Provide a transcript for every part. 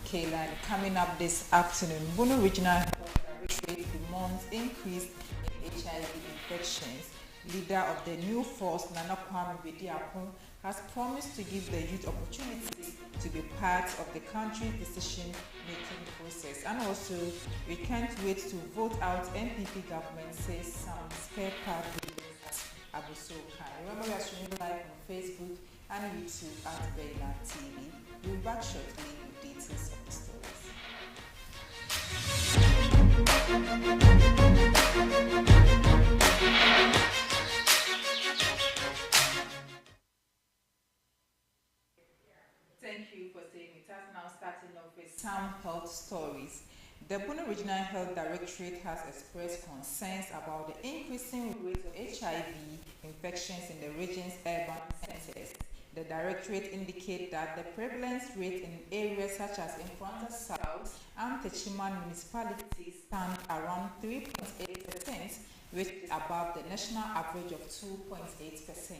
Kayla, coming up this afternoon, Bono Regional Health Directorate demands increase in HIV infections. Leader of the new force, Nana Kwame Bediako, has promised to give the youth opportunities to be part of the country's decision-making process. And also, we can't wait to vote out NPP government, says some spare part leaders at Abusoka. Remember, we are streaming live on Facebook and YouTube at Bella TV. We'll be back shortly with details of the stories. Thank you for staying with us. Now starting off with some health stories. The Bono Regional Health Directorate has expressed concerns about the increasing rate of HIV infections in the region's urban centers. The Directorate indicates that the prevalence rate in areas such as Infanta South and Techiman municipalities stand around 3.8%, which is above the national average of 2.8%.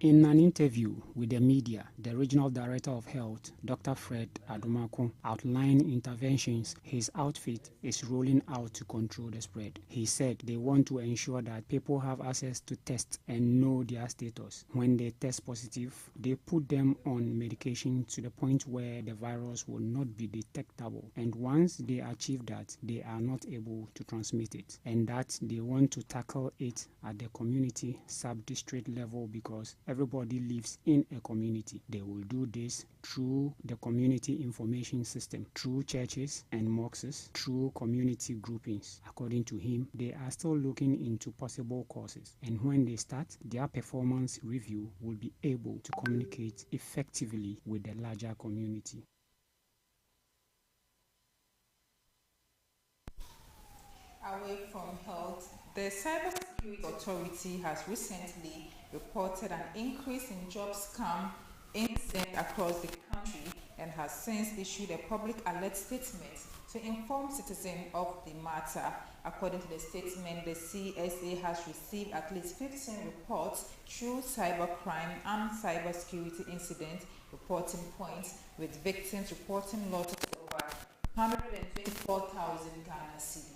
In an interview with the media, the Regional Director of Health, Dr. Fred Adumako, outlined interventions his outfit is rolling out to control the spread. He said they want to ensure that people have access to tests and know their status. When they test positive, they put them on medication to the point where the virus will not be detectable. And once they achieve that, they are not able to transmit it. And that they want to tackle it at the community sub-district level because everybody lives in a community. They will do this through the community information system, through churches and mosques, through community groupings. According to him, they are still looking into possible causes, and when they start, their performance review will be able to communicate effectively with the larger community. Away from health, the Cybersecurity Authority has recently reported an increase in job scam incidents across the country and has since issued a public alert statement to inform citizens of the matter. According to the statement, the CSA has received at least 15 reports through cybercrime and cybersecurity incident reporting points, with victims reporting losses over 124,000 Ghana cedis.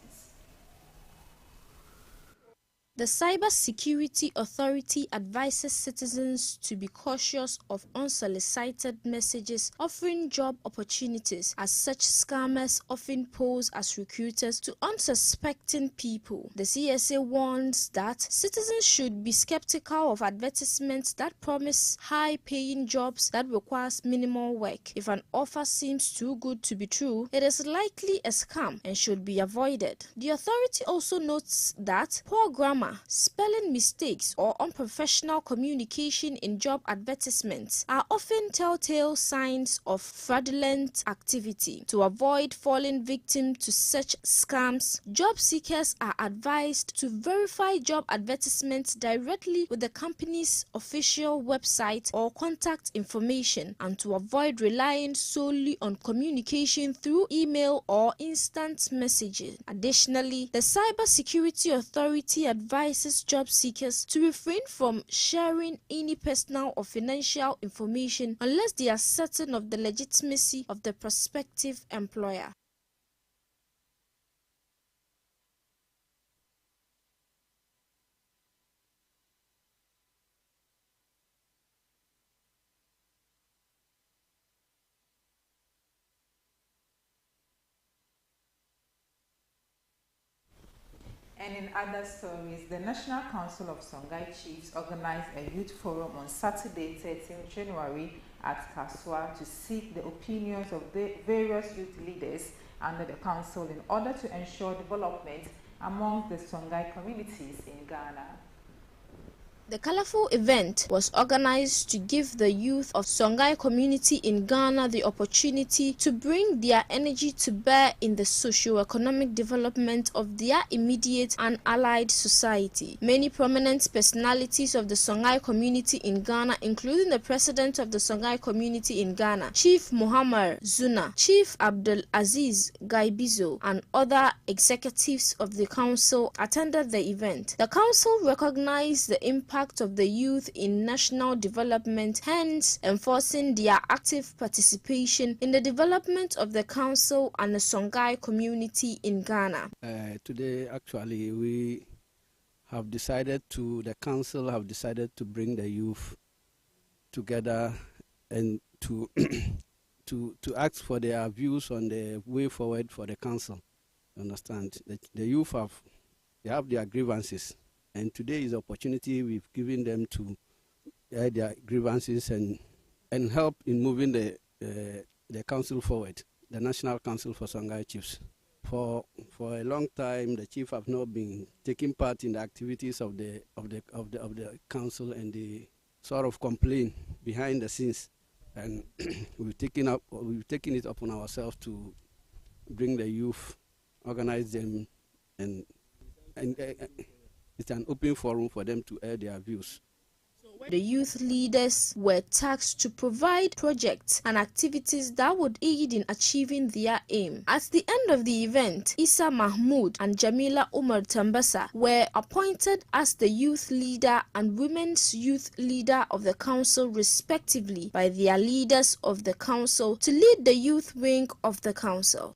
The Cybersecurity Authority advises citizens to be cautious of unsolicited messages offering job opportunities, as such scammers often pose as recruiters to unsuspecting people. The CSA warns that citizens should be skeptical of advertisements that promise high-paying jobs that requires minimal work. If an offer seems too good to be true, it is likely a scam and should be avoided. The authority also notes that poor grammar, spelling mistakes, or unprofessional communication in job advertisements are often telltale signs of fraudulent activity. To avoid falling victim to such scams, job seekers are advised to verify job advertisements directly with the company's official website or contact information, and to avoid relying solely on communication through email or instant messaging. Additionally, the Cybersecurity Authority advises job seekers to refrain from sharing any personal or financial information unless they are certain of the legitimacy of the prospective employer. And in other stories, the National Council of Songhai Chiefs organized a youth forum on Saturday, 13th January at Kaswa to seek the opinions of the various youth leaders under the council in order to ensure development among the Songhai communities in Ghana. The colorful event was organized to give the youth of Songhai community in Ghana the opportunity to bring their energy to bear in the socio-economic development of their immediate and allied society. Many prominent personalities of the Songhai community in Ghana, including the president of the Songhai community in Ghana, Chief Muhammad Zuna, Chief Abdul Aziz Gaibizo, and other executives of the council attended the event. The council recognized the impact of the youth in national development, hence enforcing their active participation in the development of the council and the Songhai community in Ghana. Today, actually, the council have decided to bring the youth together and to to ask for their views on the way forward for the council. Understand? The youth have their grievances. And today is the opportunity we've given them to air their grievances and help in moving the council forward, the National Council for Songhai Chiefs. For a long time, the chief have not been taking part in the activities of the council, and they sort of complain behind the scenes. And we've taken it upon ourselves to bring the youth, organize them, and it's an open forum for them to air their views. The youth leaders were tasked to provide projects and activities that would aid in achieving their aim. At the end of the event, Issa Mahmoud and Jamila Umar Tambasa were appointed as the youth leader and women's youth leader of the council respectively by their leaders of the council to lead the youth wing of the council.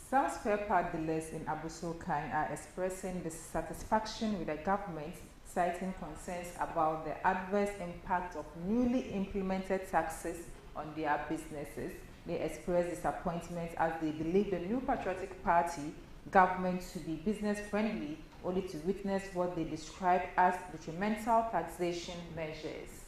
Some spare part dealers in Abusokan are expressing dissatisfaction with the government, citing concerns about the adverse impact of newly implemented taxes on their businesses. They express disappointment as they believe the New Patriotic Party government to be business-friendly, only to witness what they describe as detrimental taxation measures.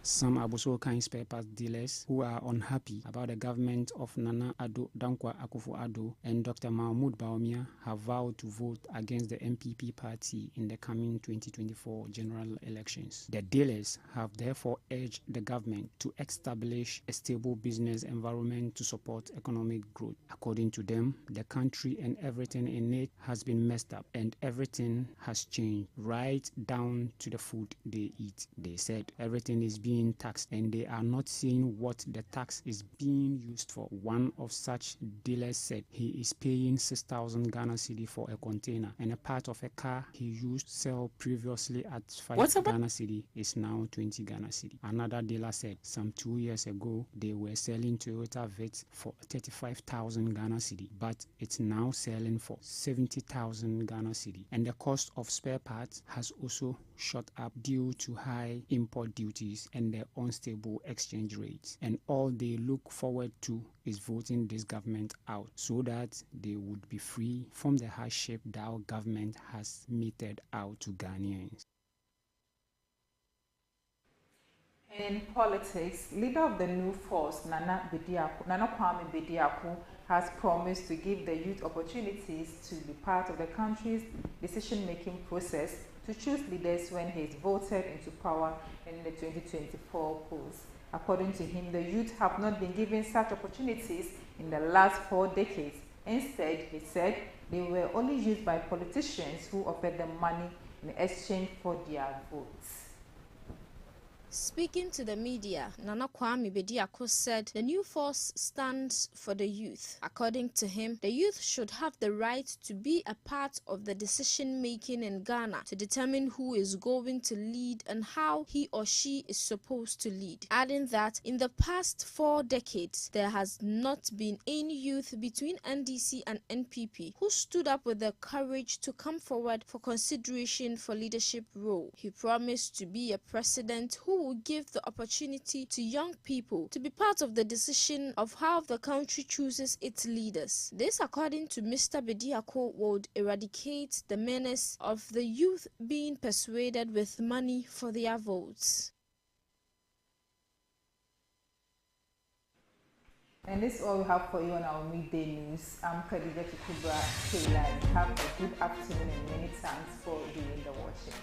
Some Abusokan spare parts dealers who are unhappy about the government of Nana Addo Dankwa Akufo-Addo and Dr. Mahmoud Bawumia have vowed to vote against the NPP party in the coming 2024 general elections. The dealers have therefore urged the government to establish a stable business environment to support economic growth. According to them, the country and everything in it has been messed up and everything has changed, right down to the food they eat. They said everything is being taxed and they are not seeing what the tax is being used for. One of such dealers said he is paying 6,000 Ghana cedi for a container, and a part of a car he used to sell previously at 5 Ghana cedi is now 20 Ghana cedi. Another dealer said some 2 years ago they were selling Toyota Vitz for 35,000 Ghana cedi, but it's now selling for 70,000 Ghana cedi. And the cost of spare parts has also shot up due to high import duties and the unstable exchange rates. And all they look forward to is voting this government out so that they would be free from the hardship that our government has meted out to Ghanaians. In politics, leader of the new force, Nana Kwame Bediako, has promised to give the youth opportunities to be part of the country's decision-making process to choose leaders when he is voted into power in the 2024 polls. According to him, the youth have not been given such opportunities in the last 4 decades. Instead, he said, they were only used by politicians who offered them money in exchange for their votes. Speaking to the media, Nana Kwame Bediako said the new force stands for the youth. According to him, the youth should have the right to be a part of the decision-making in Ghana to determine who is going to lead and how he or she is supposed to lead. Adding that in the past 4 decades, there has not been any youth between NDC and NPP who stood up with the courage to come forward for consideration for leadership role. He promised to be a president who will give the opportunity to young people to be part of the decision of how the country chooses its leaders. This, according to Mr. Bediako, would eradicate the menace of the youth being persuaded with money for their votes. And this is all we have for you on our midday news. I'm Khadija Chikubra Taylor. Have a good afternoon and many thanks for doing the watching.